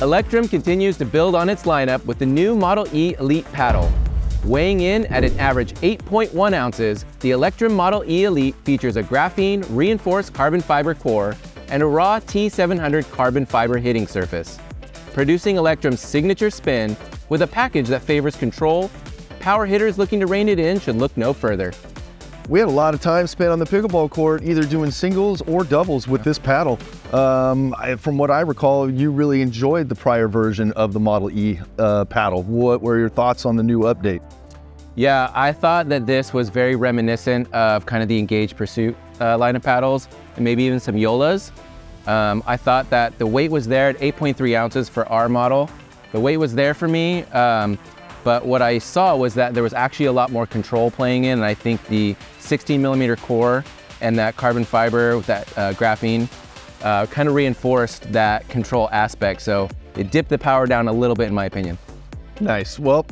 Electrum continues to build on its lineup with the new Model E Elite paddle. Weighing in at an average 8.1 ounces, the Electrum Model E Elite features a graphene reinforced carbon fiber core and a RAW T700 carbon fiber hitting surface, producing Electrum's signature spin with a package that favors control. Power hitters looking to rein it in should look no further. We had a lot of time spent on the pickleball court, either doing singles or doubles with this paddle. From what I recall, you really enjoyed the prior version of the Model E paddle. What were your thoughts on the new update? Yeah, I thought that this was very reminiscent of kind of the Engage Pursuit line of paddles, and maybe even some Yolas. I thought that the weight was there at 8.3 ounces for our model. The weight was there for me, but what I saw was that there was actually a lot more control playing in, and I think the 16mm core and that carbon fiber with that graphene kind of reinforced that control aspect. So it dipped the power down a little bit in my opinion. Nice. Well,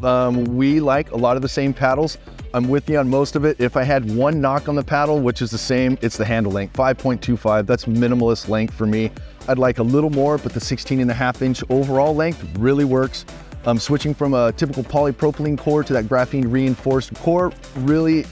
we like a lot of the same paddles. I'm with you on most of it. If I had one knock on the paddle, which is the same, it's the handle length, 5.25. That's minimalist length for me. I'd like a little more, but the 16.5-inch overall length really works. Switching from a typical polypropylene core to that graphene reinforced core, really,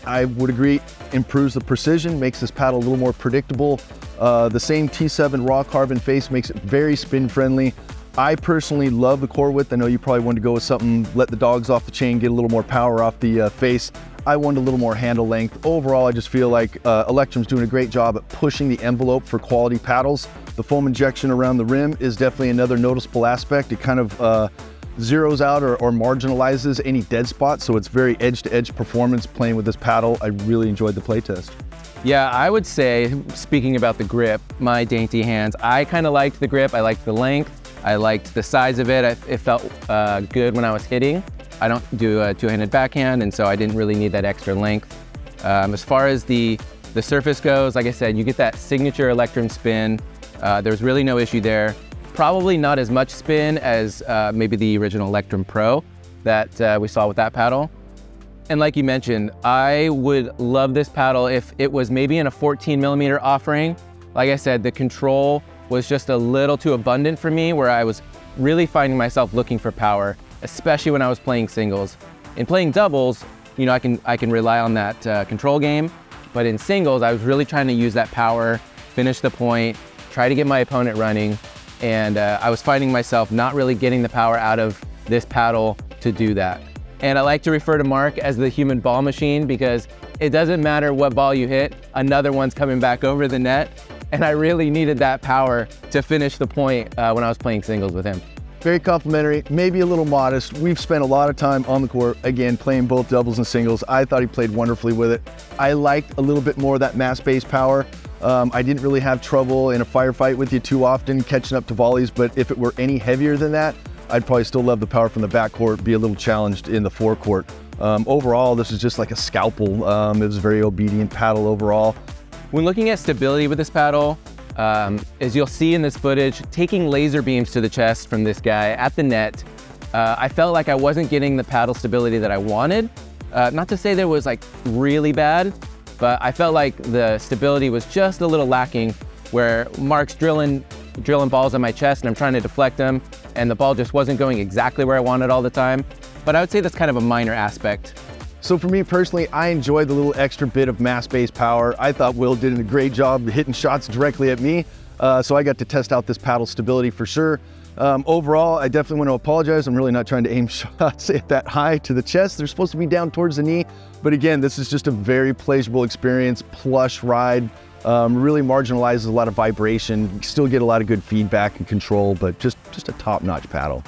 I would agree, improves the precision, makes this paddle a little more predictable. The same T7 raw carbon face makes it very spin friendly. I personally love the core width. I know you probably wanted to go with something, let the dogs off the chain, get a little more power off the face. I wanted a little more handle length. Overall, I just feel like Electrum's doing a great job at pushing the envelope for quality paddles. The foam injection around the rim is definitely another noticeable aspect. It kind of zeroes out or marginalizes any dead spots, so it's very edge-to-edge performance playing with this paddle. I really enjoyed the playtest. Yeah, I would say, speaking about the grip, my dainty hands, I kind of liked the grip. I liked the length. I liked the size of it. It felt good when I was hitting. I don't do a two-handed backhand, and so I didn't really need that extra length. As far as the surface goes, like I said, you get that signature Electrum spin. There's really no issue there. Probably not as much spin as maybe the original Electrum Pro that we saw with that paddle. And like you mentioned, I would love this paddle if it was maybe in a 14mm offering. Like I said, the control was just a little too abundant for me, where I was really finding myself looking for power, especially when I was playing singles. In playing doubles, you know, I can rely on that control game, but in singles, I was really trying to use that power, finish the point, try to get my opponent running, and I was finding myself not really getting the power out of this paddle to do that. And I like to refer to Mark as the human ball machine, because it doesn't matter what ball you hit, another one's coming back over the net. And I really needed that power to finish the point when I was playing singles with him. Very complimentary, maybe a little modest. We've spent a lot of time on the court, again, playing both doubles and singles. I thought he played wonderfully with it. I liked a little bit more of that mass-based power. I didn't really have trouble in a firefight with you too often catching up to volleys, but if it were any heavier than that, I'd probably still love the power from the backcourt, be a little challenged in the forecourt. Overall, this is just like a scalpel. It was a very obedient paddle overall. When looking at stability with this paddle, as you'll see in this footage, taking laser beams to the chest from this guy at the net, I felt like I wasn't getting the paddle stability that I wanted. Not to say that it was like really bad, but I felt like the stability was just a little lacking, where Mark's drilling balls on my chest and I'm trying to deflect them, and the ball just wasn't going exactly where I wanted all the time. But I would say that's kind of a minor aspect. So for me personally, I enjoyed the little extra bit of mass-based power. I thought Will did a great job hitting shots directly at me, so I got to test out this paddle stability for sure. Overall, I definitely want to apologize. I'm really not trying to aim shots at that high to the chest. They're supposed to be down towards the knee, but again, this is just a very pleasurable experience, plush ride. Really marginalizes a lot of vibration. You still get a lot of good feedback and control, but just a top-notch paddle.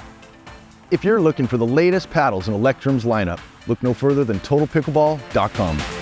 If you're looking for the latest paddles in Electrum's lineup, look no further than TotalPickleball.com.